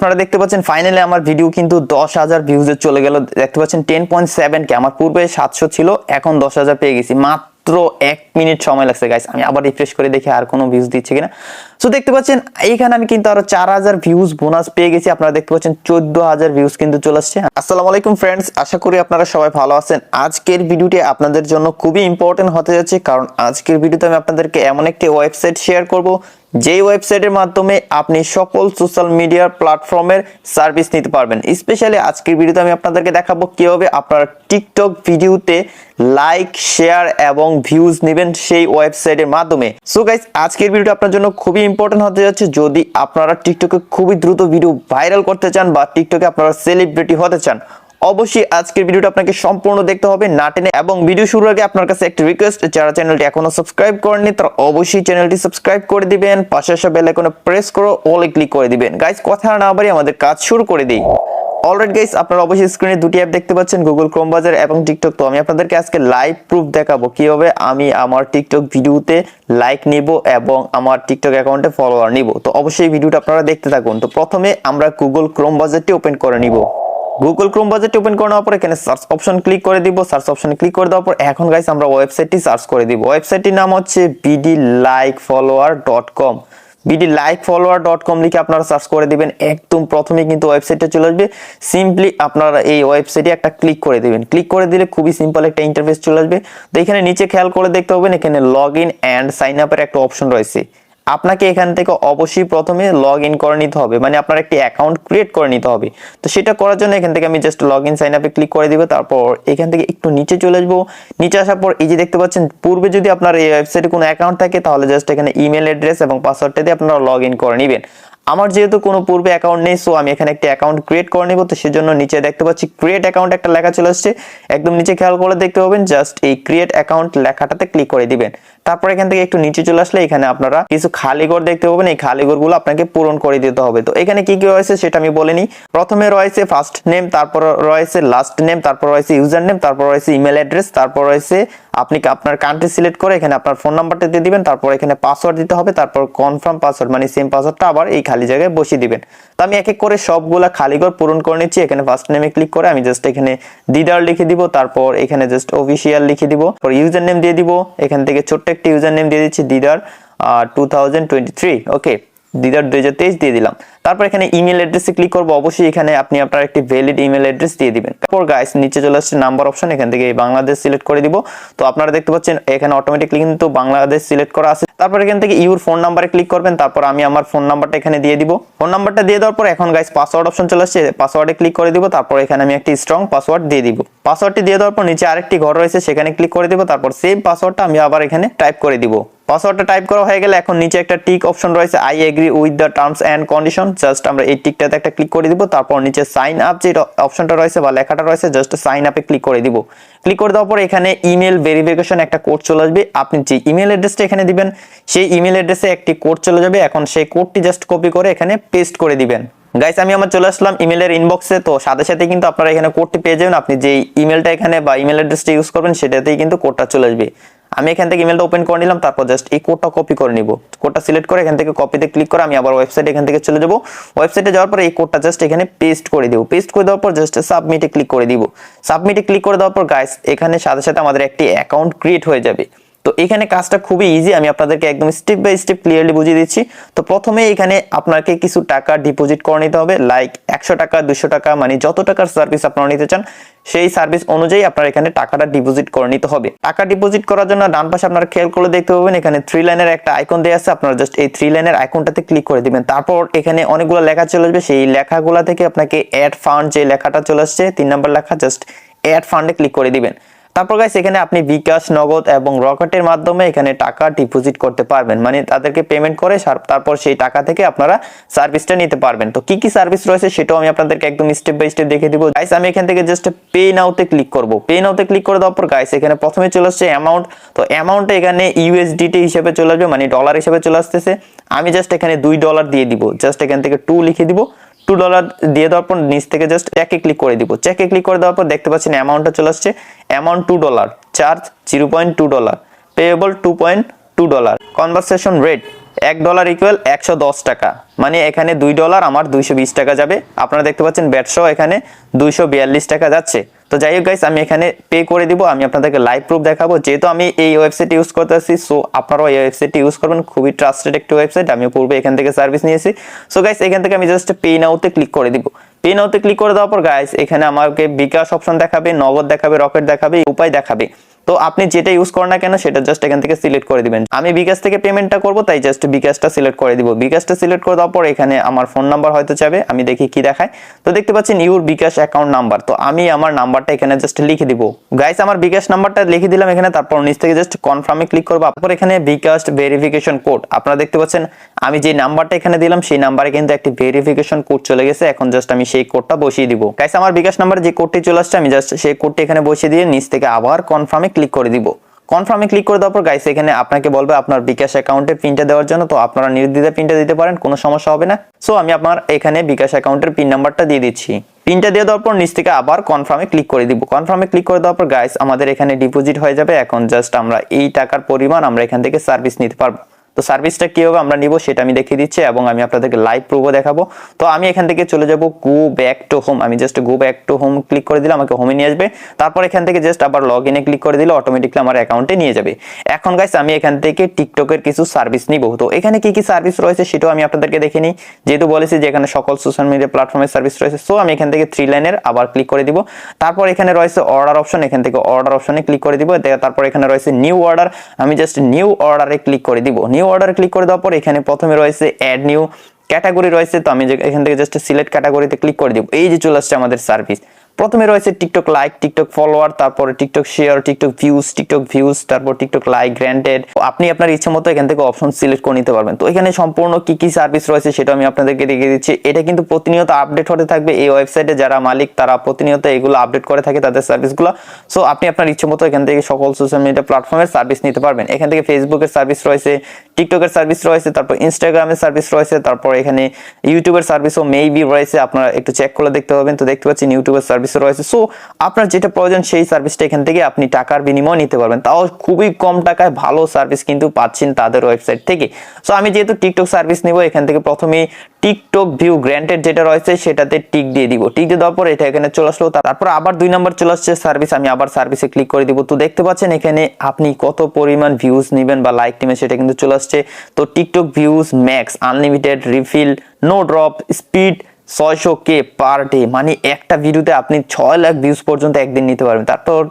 আপনারা দেখতে পাচ্ছেন ফাইনালি আমার ভিডিও কিন্তু 10,000 ভিউজে চলে গেল। দেখতে পাচ্ছেন 10.7 কে, আমার পূর্বে 700 ছিল, এখন 10,000 পেয়ে গেছি। মাত্র 1 মিনিট সময় লাগছে গাইস। আমি আবার রিফ্রেশ করে দেখি আর কোনো ভিউজ দিচ্ছে কিনা। সো দেখতে পাচ্ছেন এইখানে আমি কিন্তু আরো 4,000 ভিউজ বোনাস পেয়ে গেছি। আপনারা দেখতে পাচ্ছেন 14,000 ভিউজ কিন্তু চলে আসছে। আসসালামু আলাইকুম ফ্রেন্ডস, আশা করি আপনারা সবাই ভালো আছেন। আজকের ভিডিওটি আপনাদের জন্য খুবই ইম্পর্টেন্ট হতে যাচ্ছে, কারণ আজকের ভিডিওতে আমি আপনাদেরকে এমন একটি ওয়েবসাইট শেয়ার করব যেই ওয়েবসাইটের মাধ্যমে আপনি সকল সোশ্যাল মিডিয়ার প্ল্যাটফর্মের সার্ভিস নিতে পারবেন। স্পেশালি আজকের ভিডিওতে আমি আপনাদেরকে দেখাবো কিভাবে আপনারা টিকটক ভিডিওতে লাইক, শেয়ার এবং ভিউজ নেবেন সেই ওয়েবসাইটের মাধ্যমে। সো গাইস, আজকের ভিডিওটা আপনার জন্য খুবই ইম্পর্টেন্ট হতে যাচ্ছে। যদি আপনারা টিকটকে খুবই দ্রুত ভিডিও ভাইরাল করতে চান বা টিকটকে আপনারা সেলিব্রিটি হতে চান, অবশ্যই আজকের ভিডিওটা আপনাকে সম্পূর্ণ দেখতে হবে না টেনে। এবং ভিডিও শুরুর আগে আপনার কাছে একটা রিকোয়েস্ট, যারা চ্যানেলটি এখনো সাবস্ক্রাইব করেননি তারা অবশ্যই চ্যানেলটি সাবস্ক্রাইব করে দিবেন, পাশে আসা বেল আইকনে প্রেস করে অলে ক্লিক করে দিবেন। গাইস, কথা না বাড়িয়ে আমাদের কাজ শুরু করে দিই। অলরাইট গাইস, আপনারা অবশ্যই স্ক্রিনে দুটি অ্যাপ দেখতে পাচ্ছেন, গুগল ক্রোম ব্রাউজার এবং টিকটক। তো আমি আপনাদেরকে আজকে লাইভ প্রুফ দেখাবো কিভাবে আমি আমার টিকটক ভিডিওতে লাইক নিব এবং আমার টিকটক অ্যাকাউন্টে ফলোয়ার নিব। তো অবশ্যই ভিডিওটা আপনারা দেখতে থাকুন। তো প্রথমে আমরা গুগল ক্রোম ব্রাউজারটি ওপেন করে নিব। গুগল ক্রোম ব্রাউজারটি ওপেন করার পর এখানে সার্চ অপশন ক্লিক করে দিব। সার্চ অপশনে ক্লিক করে দেওয়ার পর এখন গাইস আমরা ওয়েবসাইটটি সার্চ করে দিব। ওয়েবসাইটটির নাম হচ্ছে bdlikefollower.com। bdlikefollower.com লিখে আপনারা সার্চ করে দিবেন। একদম প্রথমে কিন্তু ওয়েবসাইটটা চলে আসবে। সিম্পলি আপনারা এই ওয়েবসাইটে একটা ক্লিক করে দিবেন। ক্লিক করে দিলে খুবই সিম্পল একটা ইন্টারফেস চলে আসবে। তো এখানে নিচে খেয়াল করে দেখতে পাবেন এখানে লগ ইন অ্যান্ড সাইন আপের একটা অপশন রয়েছে। আপনাকে এখান থেকে অবশ্যই প্রথমে লগ ইন করে নিতে হবে, মানে আপনার একটি অ্যাকাউন্ট ক্রিয়েট করে নিতে হবে। তো সেটা করার জন্য এখান থেকে আমি জাস্ট লগ ইন সাইন আপে ক্লিক করে দিব। তারপর এখান থেকে একটু নিচে চলে আসবো। নিচে আসার পর এই যে দেখতে পাচ্ছেন পূর্বে যদি আপনার এই ওয়েবসাইটে কোনো অ্যাকাউন্ট থাকে তাহলে জাস্ট এখানে ইমেল অ্যাড্রেস এবং পাসওয়ার্ডটা দিয়ে আপনারা লগ ইন করে নেবেন। আমার যেহেতু কোনো পূর্বে অ্যাকাউন্ট নেই, সো আমি এখানে একটা অ্যাকাউন্ট ক্রিয়েট করে নিব। তো সেজন্য নিচে দেখতে পাচ্ছি ক্রিয়েট অ্যাকাউন্ট একটা লেখা চলে আসছে। একদম নিচে খেয়াল করে দেখতে পাবেন, জাস্ট এই ক্রিয়েট অ্যাকাউন্ট লেখাটাতে ক্লিক করে দিবেন। তারপর এখান থেকে একটু নিচে চলে আসলে এখানে আপনারা কিছু খালি ঘর দেখতে পাবেন। এই খালি ঘরগুলো আপনাকে পূরণ করে দিতে হবে। তো এখানে কি কি রয়েছে সেটা আমি বলে নিই। প্রথমে রয়েছে ফার্স্ট নেম, তারপর রয়েছে লাস্ট নেম, তারপর রয়েছে ইউজার নেম, তারপর রয়েছে ইমেল অ্যাড্রেস, তারপর রয়েছে আপনি আপনার কান্ট্রি সিলেক্ট করে এখানে আপনার ফোন নাম্বারটা দিয়ে দিবেন। তারপর এখানে পাসওয়ার্ড দিতে হবে, তারপর কনফার্ম পাসওয়ার্ড মানে সেম পাসওয়ার্ডটা আবার এই খালি জায়গায় বসিয়ে দিবেন। তো আমি এক এক করে সবগুলা খালি ঘর পূরণ করে নিচ্ছি। এখানে ফার্স্ট নেমে ক্লিক করে আমি জাস্ট এখানে দিদার লিখে দিব। তারপর এখানে জাস্ট অফিসিয়াল লিখে দিব। তারপর ইউজার নেম দিয়ে দিব। এখান থেকে ছোট্ট একটা ইউজার নেম দিয়ে দিচ্ছি দিদার 2023। ওকে, দিদার 2023 দিয়ে দিলাম। তারপর এখানে ইমেল অ্যাড্রেসে ক্লিক করব। অবশ্যই এখানে আপনি আপনার একটি ভ্যালিড ইমেল অ্যাড্রেস দিয়ে দিবেন। তারপর গাইস নিচে চলে আসছে নাম্বার অপশন, এখান থেকে বাংলাদেশ সিলেক্ট করে দিব। তো আপনারা দেখতে পাচ্ছেন এখানে অটোমেটিকলি কিন্তু বাংলাদেশ সিলেক্ট করা আছে। তারপর এখান থেকে ইউর ফোন নাম্বারে ক্লিক করবেন। তারপর আমি আমার ফোন নাম্বারটা এখানে দিয়ে দিব। ফোন নাম্বারটা দিয়ে দেওয়ার পর এখন গাইস পাসওয়ার্ড অপশন চলে আসছে, পাসওয়ার্ডে ক্লিক করে দিব। তারপর এখানে আমি একটি স্ট্রং পাসওয়ার্ড দিয়ে দিব। পাসওয়ার্ডটি দিয়ে দেওয়ার পর নিচে আরেকটি ঘর রয়েছে, সেখানে ক্লিক করে দিব। তারপর সেম পাসওয়ার্ডটা আমি আবার এখানে টাইপ করে দিব। পাসওয়ার্ডটা টাইপ করা হয়ে গেলে এখন নিচে একটা টিক অপশন রয়েছে, I agree with the terms and condition. Just আমরা এই টিকটাতে একটা ক্লিক করে দিব। তারপর নিচে সাইন আপ যে অপশনটা রয়েছে বা লেখাটা রয়েছে, জাস্ট সাইন আপে ক্লিক করে দিব। ক্লিক করে দেওয়ার পর এখানে ইমেল ভেরিফিকেশন একটা কোড চলে আসবে। আপনি যে ইমেল অ্যাড্রেসটা এখানে দিবেন সেই ইমেল অ্যাড্রেসে একটি কোড চলে যাবে। এখন সেই কোডটি জাস্ট কপি করে এখানে পেস্ট করে দিবেন। গাইস, আমি আমার চলে আসলাম ইমেলের ইনবক্সে। তো সাথে সাথে কিন্তু আপনারা এখানে কোডটি পেয়ে যাবেন। আপনি যে ইমেলটা এখানে বা ইমেল অ্যাড্রেসটা ইউজ করবেন সেটাতেই কিন্তু কোডটা চলে আসবে। আমি এখান থেকে ইমেলটা ওপেন করে নিলাম। তারপর জাস্ট এই কোডটা কপি করে নিব। কোডটা সিলেক্ট করে এখান থেকে কপিতে ক্লিক করে আমি আবার ওয়েবসাইট এখান থেকে চলে যাব। ওয়েবসাইটে যাওয়ার পর এই কোডটা জাস্ট এখানে পেস্ট করে দিব। পেস্ট করে দেওয়ার পর জাস্ট সাবমিটে ক্লিক করে দিব। সাবমিটে ক্লিক করে দেওয়ার পর গাইস এখানে সাথে সাথে আমাদের একটি অ্যাকাউন্ট ক্রিয়েট হয়ে যাবে। তো এখানে কাজটা খুবই ইজি, আমি আপনাদেরকে একদম স্টেপ বাই স্টেপ ক্লিয়ারলি বুঝিয়ে দিচ্ছি। তো প্রথমে এখানে আপনাকে কিছু টাকা ডিপোজিট করে নিতে হবে, লাইক 100 টাকা, 200 টাকা, মানে যত টাকার সার্ভিস আপনারা নিতে চান সেই সার্ভিস অনুযায়ী আপনার এখানে টাকাটা ডিপোজিট করে নিতে হবে। টাকা ডিপোজিট করার জন্য ডান পাশে আপনারা খেয়াল করে দেখতে পাবেন এখানে 3 লাইনের একটা আইকন দেয়া আছে। আপনারা জাস্ট এই 3 লাইনের আইকনটাতে ক্লিক করে দিবেন। তারপর এখানে অনেকগুলো লেখা চলে আসবে, সেই লেখাগুলা থেকে আপনাকে অ্যাড ফান্ড যে লেখাটা চলে আসছে 3 নাম্বার লেখা, জাস্ট অ্যাড ফান্ডে ক্লিক করে দিবেন। তারপর গাইস এখানে আপনি বিকাশ, নগদ এবং রকেটের মাধ্যমে এখানে টাকা ডিপোজিট করতে পারবেন, মানে তাদেরকে পেমেন্ট করে তারপর সেই টাকা থেকে আপনারা সার্ভিসটা নিতে পারবেন। তো কি কি সার্ভিস রয়েছে সেটাও আমি আপনাদেরকে একদম স্টেপ বাই স্টেপ দেখিয়ে দিব। গাইস আমি এখান থেকে জাস্ট পে নাওতে ক্লিক করব। পে নাওতে ক্লিক করে দেওয়ার পর গাইস এখানে প্রথমে চলে আসছে অ্যামাউন্ট। তো অ্যামাউন্টটা এখানে ইউএসডিটি হিসেবে চলে আসবে, মানে ডলার হিসেবে চলে আসতেছে। আমি জাস্ট এখানে $2 দিয়ে দিব। জাস্ট এখান থেকে 2 লিখে দিব। $2 দিয়ে দেওয়ার পর নিচ থেকে জাস্ট চেকে ক্লিক করে দিব। চেকে ক্লিক করে দেওয়ার পর দেখতে পাচ্ছেন অ্যামাউন্টটা চলে আসছে। Amount $2, charge $0.2, payable $2.2, conversation rate $1 equal 110 টাকা, মানে এখানে $2 আমার 220 টাকা যাবে। আপনারা দেখতে পাচ্ছেন ব্যাট সহ এখানে 242 টাকা যাচ্ছে। তো যাই হোক গাইস, আমি এখানে পে করে দিব। আমি আপনাদেরকে লাইভ প্রুফ দেখাবো, যেহেতু আমি এই ওয়েবসাইট ইউজ করতেছি, সো আপনারাও এই ওয়েবসাইট ইউজ করবেন। খুবই ট্রাস্টেড একটি ওয়েবসাইট, আমি পূর্বে এখান থেকে সার্ভিস নিয়েছি। সো গাইস, এখান থেকে আমি জাস্ট পে নাওতে ক্লিক করে দিব। পে নাওতে ক্লিক করে দেওয়ার পর গাইস, এখানে আমাকে বিকাশ অপশন দেখাবে, নগদ দেখাবে, রকেট দেখাবে, উপায় দেখাবে। তো আপনি যেটা ইউজ করেন না কেন সেটা জাস্ট এখান থেকে সিলেক্ট করে দিবেন। আমি বিকাশ থেকে পেমেন্টটা করব, তাই জাস্ট বিকাশটা সিলেক্ট করে দিব। বিকাশটা সিলেক্ট করে দেওয়ার পর এখানে আমার ফোন নাম্বার হয়তো চাবে, আমি দেখি কি দেখায়। তো দেখতে পাচ্ছেন ইউর বিকাশ অ্যাকাউন্ট নাম্বার, তো আমি আমার নাম্বারটা এখানে জাস্ট লিখে দিব। গাইস, আমার বিকাশ নাম্বারটা লিখে দিলাম এখানে। তারপর নিচ থেকে জাস্ট কনফার্মে ক্লিক করব। তারপর এখানে বিকাশ ভেরিফিকেশন কোড, আপনারা দেখতে পাচ্ছেন আমি যে নাম্বারটা এখানে দিলাম সেই নাম্বারে কিন্তু একটি ভেরিফিকেশন কোড চলে গেছে। এখন জাস্ট আমি সেই কোডটা বসিয়ে দিব। গাইস, আমার বিকাশ নাম্বারে যে কোডটি চলে আসছে, আমি জাস্ট সেই কোডটি এখানে বসিয়ে দিয়ে নিচ থেকে আবার কনফার্মে ক্লিক করে দিব। কনফার্মে ক্লিক করে দেওয়ার পর গাইস, এখানে আপনাকে বলবে আপনার বিকাশ অ্যাকাউন্টে পিনটা দেওয়ার জন্য। তো আপনারা নির্দ্বিধায় পিনটা দিতে পারেন, কোনো সমস্যা হবে না। সো আমি আপনার এখানে বিকাশ অ্যাকাউন্টের পিন নাম্বারটা দিয়ে দিচ্ছি। পিনটা দিয়ে দেওয়ার পর নিচ থেকে আবার কনফার্মে ক্লিক করে দিব। কনফার্মে ক্লিক করে দেওয়ার পর গাইস, আমাদের এখানে ডিপোজিট হয়ে যাবে। এখন জাস্ট আমরা এই টাকার পরিমাণ আমরা এখান থেকে সার্ভিস নিতে পারবো। তো সার্ভিসটা কিভাবে আমরা নিব সেটা আমি দেখিয়ে দিচ্ছি এবং আমি আপনাদেরকে লাইভ প্রুফও দেখাবো। তো আমি এখান থেকে চলে যাব গো ব্যাক টু হোম। আমি just go back to home click করে দিলে আমাকে হোমে নিয়ে আসবে। তারপর এখান থেকে জাস্ট আবার লগ ইনে ক্লিক করে দিলে অটোমেটিকলি আমার অ্যাকাউন্টে নিয়ে যাবে। এখন গাইস, আমি এখান থেকে টিকটকের কিছু সার্ভিস নিব। তো এখানে কি কি সার্ভিস রয়েছে সেটাও আমি আপনাদেরকে দেখে নিই। যেহেতু বলেছি যে এখানে সকল সোশ্যাল মিডিয়া প্ল্যাটফর্মের সার্ভিস রয়েছে, সো আমি এখান থেকে 3 লাইনের আবার ক্লিক করে দিব। তারপর এখানে রয়েছে অর্ডার অপশন, এখান থেকে অর্ডার অপশনে ক্লিক করে দিব। তারপর এখানে রয়েছে নিউ অর্ডার, আমি জাস্ট নিউ অর্ডারে ক্লিক করে দিব। নিউ অর্ডারে ক্লিক করে দেওয়ার পর এখানে প্রথমে রয়েছে অ্যাড নিউ ক্যাটাগরি রয়েছে। তো আমি এখান থেকে জাস্ট সিলেক্ট ক্যাটাগরিতে ক্লিক করে দিব। এই যে চলে আসছে আমাদের সার্ভিস। প্রথমে রয়েছে টিকটক লাইক, টিকটক ফলোয়ার, তারপরে টিকটক শেয়ার, টিকটক ভিউজ, তারপর টিকটক লাইক গ্র্যান্টেড। আপনি আপনার ইচ্ছা মতো এখান থেকে অপশন সিলেক্ট করে নিতে পারবেন। তো এখানে সম্পূর্ণ কি কি সার্ভিস রয়েছে সেটা আমি আপনাদেরকে দেখিয়ে দিচ্ছি। এটা কিন্তু প্রতিনিয়ত আপডেট হতে থাকবে। এই ওয়েবসাইটে যারা মালিক তারা প্রতিনিয়ত এগুলো আপডেট করে থাকে তাদের সার্ভিসগুলো। সো আপনি আপনার ইচ্ছা মতো এখান থেকে সকল সোশ্যাল মিডিয়া প্ল্যাটফর্মের সার্ভিস নিতে পারবেন। এখান থেকে ফেসবুকের সার্ভিস রয়েছে, টিকটকের সার্ভিস রয়েছে, তারপর ইনস্টাগ্রামের সার্ভিস রয়েছে, তারপর এখানে ইউটিউবের সার্ভিসও মেবি রয়েছে। আপনারা একটু চেক করে দেখতে পাবেন। তো দেখতে পাচ্ছেন ইউটিউবের সার্ভিসও রয়েছে। সো আপনার যেটা প্রয়োজন সেই সার্ভিসটা এখান থেকে আপনি টাকার বিনিময়ে নিতে পারবেন, তাও খুবই কম টাকায় ভালো সার্ভিস কিন্তু পাচ্ছেন তাদের ওয়েবসাইট থেকে। সো আমি যেহেতু টিকটক সার্ভিস নিব, এখান থেকে প্রথমে টিকটক ভিউ গ্র্যান্টেড যেটা রয়েছে সেটাতে টিক দিয়ে দিব। টিক দিয়ে দেওয়ার পর এটা এখানে চলে আসলো। তারপর আবার 2 নম্বর চলে আসছে সার্ভিস, আমি আবার সার্ভিসে ক্লিক করে দিব। তো দেখতে পাচ্ছেন এখানে আপনি কত পরিমাণ ভিউজ নেবেন বা লাইক নেবেন সেটা কিন্তু চলে আসছে। তো TikTok views max, unlimited, refill, no drop, speed 600K per day, মানে একটা ভিডিওতে আপনি 6 লাখ ভিউজ পর্যন্ত একদিন নিতে পারবেন।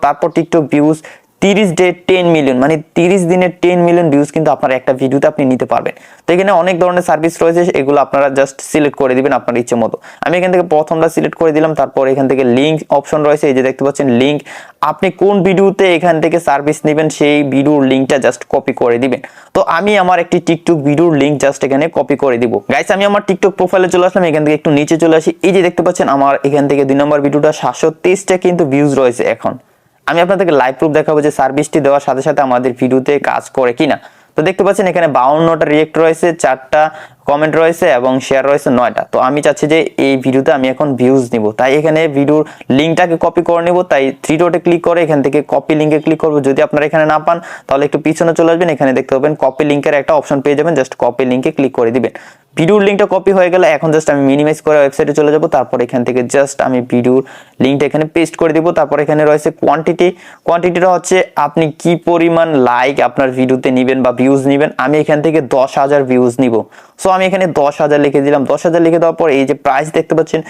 তারপর টিকটক ভিউজ 30 ডে 10 মিলিয়ন, মানে 30 দিনে 10 মিলিয়ন ভিউজ কিন্তু আপনার একটা ভিডিওতে আপনি নিতে পারবেন। তো এখানে অনেক ধরনের সার্ভিস রয়েছে, এগুলো আপনারা জাস্ট সিলেক্ট করে দিবেন আপনার ইচ্ছে মতো। আমি এখান থেকে প্রথমটা সিলেক্ট করে দিলাম। তারপর এখান থেকে লিংক অপশন রয়েছে, এই যে দেখতে পাচ্ছেন লিংক। আপনি কোন ভিডিওতে এখান থেকে সার্ভিস নেবেন সেই ভিডিওর লিংকটা জাস্ট কপি করে দিবেন। তো আমি আমার একটি টিকটক ভিডিওর লিংক জাস্ট এখানে কপি করে দিব। গাইস, আমি আমার টিকটক প্রোফাইলে চলে আসলাম। এখান থেকে একটু নিচে চলে আসি। এই যে দেখতে পাচ্ছেন আমার এখান থেকে 2 নম্বর ভিডিওটা 723টা কিন্তু ভিউজ রয়েছে। এখন আমি আপনাদেরকে লাইভ প্রুফ দেখাবো যে সার্ভিসটি দেওয়ার সাথে সাথে আমাদের ভিডিওতে কাজ করে কিনা। তো দেখতে পাচ্ছেন এখানে 52টা রিয়েক্ট রয়েছে, 4টা কমেন্ট রয়েছে এবং শেয়ার রয়েছে 9টা। তো আমি চাচ্ছি যে এই ভিডিওতে আমি এখন ভিউজ নিব, তাই এখানে ভিডিওর লিঙ্কটাকে কপি করে নেব। তাই 3 ডটে ক্লিক করে এখান থেকে কপি লিঙ্কে ক্লিক করব। যদি আপনারা এখানে না পান তাহলে একটু পিছনে চলে আসবেন, এখানে দেখতে পাবেন কপি লিঙ্কের একটা অপশন পেয়ে যাবেন, জাস্ট কপি লিঙ্কে ক্লিক করে দিবেন। ভিডিওর লিঙ্কটা কপি হয়ে গেলে এখন জাস্ট আমি মিনিমাইজ করে ওয়েবসাইটে চলে যাব। তারপর এখান থেকে জাস্ট আমি ভিডিওর লিঙ্কটা এখানে পেস্ট করে দিব। তারপর এখানে রয়েছে কোয়ান্টিটিটা হচ্ছে আপনি কি পরিমাণ লাইক আপনার ভিডিওতে নেবেন বা ভিউজ নেবেন। আমি এখান থেকে 10,000 ভিউজ নিব। সো আমি এখানে 10,000 লিখে দিলাম। 10,000 লিখে দেওয়ার পর এই যে প্রাইস দেখতে পাচ্ছেন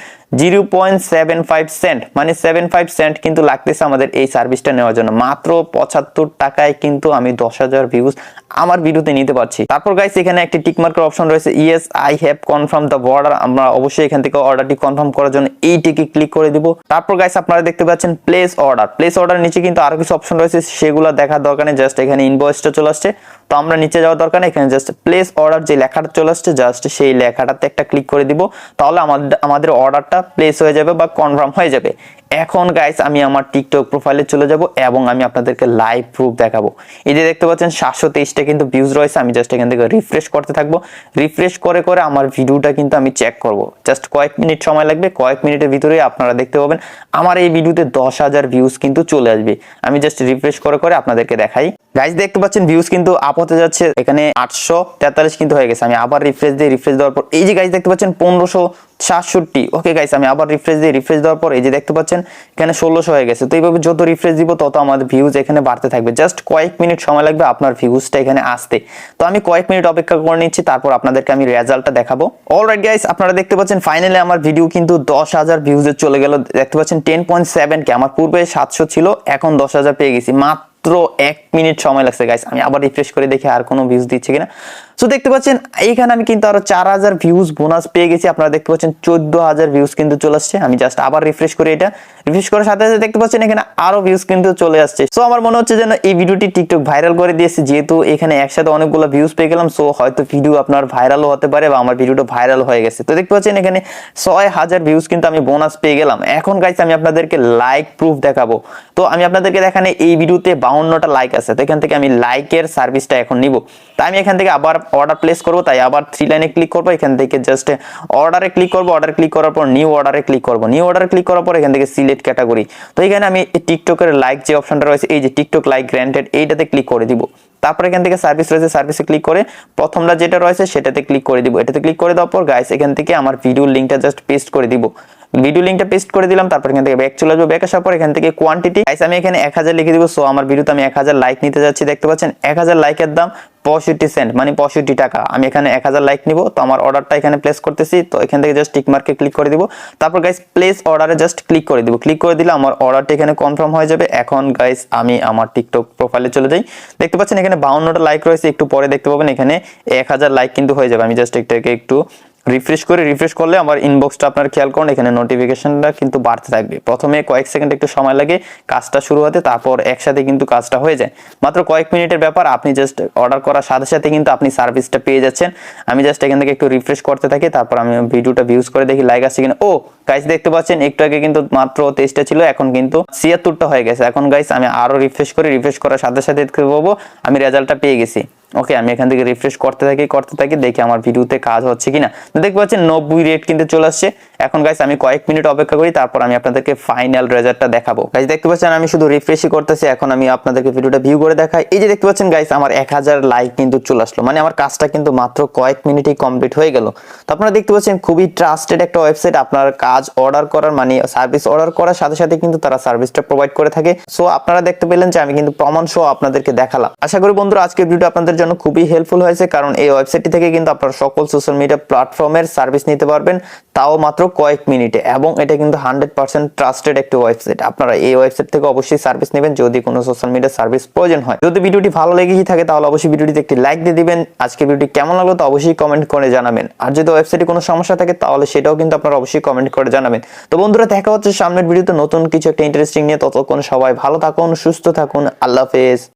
0.75 সেন্ট, মানে 75 সেন্ট কিন্তু লাগতেছে আমাদের এই সার্ভিসটা নেওয়ার জন্য। মাত্র 75 টাকায় কিন্তু আমি 10,000 ভিউজ আমার ভিডিওতে নিতে পারছি। তারপর গাইস এখানে একটি টিক মার্কের অপশন রয়েছে, yes I have confirm the order. আমরা অবশ্যই এখান থেকে অর্ডারটি কনফার্ম করার জন্য এই টিকে ক্লিক করে দিব। তারপর গাইস আপনারা দেখতে পাচ্ছেন প্লেস অর্ডার। প্লেস অর্ডার নিচে কিন্তু আরো কিছু অপশন রয়েছে, সেগুলো দেখার দরকার নেই, জাস্ট এখানে ইনভয়েসটা চলে আসছে। তো আমরা নিচে যাওয়ার দরকার নেই, এখানে জাস্ট প্লেস অর্ডার যে লেখাটা চলে আসছে জাস্ট সেই লেখাটাতে একটা ক্লিক করে দিব। তাহলে আমাদের অর্ডারটা প্লেস হয়ে যাবে বা কনফার্ম হয়ে যাবে। এখন গাইস আমি আমার টিকটক প্রোফাইলে চলে যাব এবং আমি আপনাদেরকে লাইভ প্রুফ দেখাবো। এই যে দেখতে পাচ্ছেন 723টা কিন্তু ভিউজ রয়েছে। আমি জাস্ট এখান থেকে রিফ্রেশ করতে থাকবো। রিফ্রেশ করে করে আমার ভিডিওটা কিন্তু আমি চেক করব। জাস্ট কয়েক মিনিট সময় লাগবে, কয়েক মিনিটের ভিতরে আপনারা দেখতে পাবেন আমার এই ভিডিওতে 10,000 ভিউজ কিন্তু চলে আসবে। আমি জাস্ট রিফ্রেশ করে করে আপনাদেরকে দেখাই। গাইস দেখতে পাচ্ছেন ভিউজ কিন্তু আপ হতে যাচ্ছে, এখানে 843 কিন্তু হয়ে গেছে। আমি আবার রিফ্রেশ দিই, রিফ্রেশ দেওয়ার পর এই যে গাইস দেখতে পাচ্ছেন 1567। ওকে গাইস আমি আবার রিফ্রেশ দিই, রিফ্রেশ দেওয়ার পর এই যে দেখতে পাচ্ছেন এখানে 1600 হয়ে গেছে। তো এইভাবে যত রিফ্রেশ দিব তত আমাদের ভিউজ এখানে বাড়তে থাকবে। জাস্ট কয়েক মিনিট সময় লাগবে আপনার ভিউজটা এখানে আসতে। তো আমি কয়েক মিনিট অপেক্ষা করে নিচ্ছি, তারপর আপনাদেরকে আমি রেজাল্টটা দেখাবো। অলরাইট গাইস আপনারা দেখতে পাচ্ছেন ফাইনালি আমার ভিডিও কিন্তু 10,000 ভিউজে চলে গেল। দেখতে পাচ্ছেন 10.7 কে, আমার পূর্বে 700 ছিল, এখন 10,000 পেয়ে গেছি মাত্র 1 মিনিট সময় লাগছে গাইস। আমি আবার রিফ্রেশ করে দেখি আর কোনো ভিউজ দিচ্ছে কিনা। সো দেখতে পাচ্ছেন এইখানে আমি কিন্তু আরো 4000 ভিউজ বোনাস পেয়ে গেছি। আপনারা দেখতে পাচ্ছেন 14,000 ভিউজ কিন্তু চলে আসছে। আমি জাস্ট আবার রিফ্রেশ করি, এটা রিফ্রেশ করার সাথে সাথে দেখতে পাচ্ছেন এখানে আরো ভিউজ কিন্তু চলে আসছে। সো আমার মনে হচ্ছে যেন এই ভিডিওটি টিকটক ভাইরাল করে দিয়েছে, যেহেতু এখানে একসাথে অনেকগুলো ভিউজ পেয়ে গেলাম। সো হয়তো ভিডিও আপনার ভাইরালও হতে পারে বা আমার ভিডিওটা ভাইরাল হয়ে গেছে। তো দেখতে পাচ্ছেন এখানে 6000 ভিউজ কিন্তু আমি বোনাস পেয়ে গেলাম। এখন গাইস আমি আপনাদেরকে লাইক প্রুফ দেখাবো। তো আমি আপনাদেরকে দেখানে এই ভিডিওতে 52টা লাইক আছে। তো এখান থেকে আমি লাইকের সার্ভিসটা এখন নিব। তাই আমি এখান থেকে আবার অর্ডার প্লেস করব, তাই আবার 3 লাইনে ক্লিক করব, এখান থেকে জাস্ট অর্ডারে ক্লিক করব, অর্ডার ক্লিক করার পর নিউ অর্ডারে ক্লিক করব, নিউ অর্ডারে ক্লিক করার পর এখান থেকে সিলেক্ট ক্যাটাগরি। তো এখানে আমি টিকটকের লাইক যে অপশনটা রয়েছে এই যে টিকটক লাইক গ্র্যান্টেড, এইটাতে ক্লিক করে দিব। তারপর এখান থেকে সার্ভিস রয়েছে, সার্ভিসে ক্লিক করে প্রথমটা যেটা রয়েছে সেটাতে ক্লিক করে দিব। এটাতে ক্লিক করে দেওয়ার পর গাইস এখান থেকে আমার ভিডিওর লিংকটা জাস্ট পেস্ট করে দিব। ভিডিও লিংকটা পেস্ট করে দিলাম, তারপর এখান থেকে ব্যাক চলে আসবো। ব্যাক আসার পর এখান থেকে কোয়ান্টিটি গাইস আমি এখানে 1000 লিখে দিব। সো আমার ভিডিওতে আমি 1000 লাইক নিতে যাচ্ছি। দেখতে পাচ্ছেন 1000 লাইকের দাম 65 সেন্ট, মানে 65 টাকা। আমি এখানে 1000 লাইক নিব। তো আমার অর্ডারটা এখানে প্লেস করতেছি। তো এখান থেকে জাস্ট টিক মার্কে ক্লিক করে দিব। তারপর গাইস প্লেস অর্ডারে জাস্ট ক্লিক করে দিব। ক্লিক করে দিলে আমার অর্ডারটা এখানে কনফার্ম হয়ে যাবে। এখন গাইস আমি আমার টিকটক প্রোফাইলে চলে যাই। দেখতে পাচ্ছেন এখানে 52টা লাইক রয়েছে, একটু পরে দেখতে পাবেন এখানে 1000 লাইক কিন্তু হয়ে যাবে। আমি জাস্ট এটাকে একটু রিফ্রেশ করে, রিফ্রেশ করলে আমার ইনবক্সটা আপনার খেয়াল করুন এখানে নোটিফিকেশনটা কিন্তু বাড়তে থাকবে। প্রথমে কয়েক সেকেন্ড একটু সময় লাগে কাজটা শুরু হতে, তারপর একসাথে কিন্তু কাজটা হয়ে যায়। মাত্র কয়েক মিনিটের ব্যাপার, আপনি জাস্ট অর্ডার করার সাথে সাথে কিন্তু আপনি সার্ভিসটা পেয়ে যাচ্ছেন। আমি জাস্ট এখান থেকে একটু রিফ্রেশ করতে থাকি, তারপর আমি ভিডিওটা ভিউজ করে দেখি লাইক আসছে কিনা। ও গাইস দেখতে পাচ্ছেন একটু আগে কিন্তু মাত্র 23টা ছিল, এখন কিন্তু 76টা হয়ে গেছে। এখন গাইস আমি আরো রিফ্রেশ করি, রিফ্রেশ করার সাথে সাথে দেখতে পাবো আমি রেজাল্টটা পেয়ে গেছি। ওকে আমি এখান থেকে রিফ্রেশ করতে থাকি দেখি আমার ভিডিওতে কাজ হচ্ছে কিনা। তো দেখতে পাচ্ছেন 90 রেট কিন্তু চলে আসছে। এখন গাইস আমি কয়েক মিনিট অপেক্ষা করি, তারপর আমি আপনাদেরকে ফাইনাল রেজাল্টটা দেখাবো। গাইস দেখতে পাচ্ছেন আমি শুধু রিফ্রেশই করতেছি। এখন আমি আপনাদেরকে ভিডিওটা ভিউ করে দেখাই। এই যে দেখতে পাচ্ছেন গাইস আমার 1000 লাইক কিন্তু চলে আসলো, মানে আমার কাজটা কিন্তু মাত্র কয়েক মিনিটেই কমপ্লিট হয়ে গেল। তো আপনারা দেখতে পাচ্ছেন খুবই ট্রাস্টেড একটা ওয়েবসাইট। আপনার কাজ অর্ডার করার মানে সার্ভিস অর্ডার করার সাথে সাথে কিন্তু তারা সার্ভিসটা প্রোভাইড করে থাকে। সো আপনারা দেখতে পেলেন যে আমি কিন্তু প্রমাণ সহ আপনাদেরকে দেখালাম। আশা করি বন্ধুরা আজকের ভিডিও আপনাদের জন্য খুবই হেল্পফুল হয়েছে, কারণ এই ওয়েবসাইটটি থেকে কিন্তু আপনারা সকল সোশ্যাল মিডিয়া প্ল্যাটফর্মের সার্ভিস নিতে পারবেন, তাও মাত্র কয়েক মিনিটে। এবং এটা কিন্তু 100% ট্রাস্টেড একটি ওয়েবসাইট। আপনারা এই ওয়েবসাইট থেকে অবশ্যই সার্ভিস নেবেন যদি কোনো সোশ্যাল মিডিয়া সার্ভিস প্রয়োজন হয়। যদি ভিডিওটি ভালো লেগেই থাকে তাহলে অবশ্যই ভিডিওটিতে একটি লাইক দিয়ে দিবেন। আজকে ভিডিওটি কেমন লাগলো তো অবশ্যই কমেন্ট করে জানাবেন। আর যদি ওয়েবসাইটে কোনো সমস্যা থাকে তাহলে সেটাও কিন্তু আপনারা অবশ্যই কমেন্ট করে জানাবেন। তো বন্ধুরা দেখা হচ্ছে সামনের ভিডিওতে নতুন কিছু একটা ইন্টারেস্টিং নিয়ে। ততক্ষণ সবাই ভালো থাকুন, সুস্থ থাকুন, আল্লাহ হাফেজ।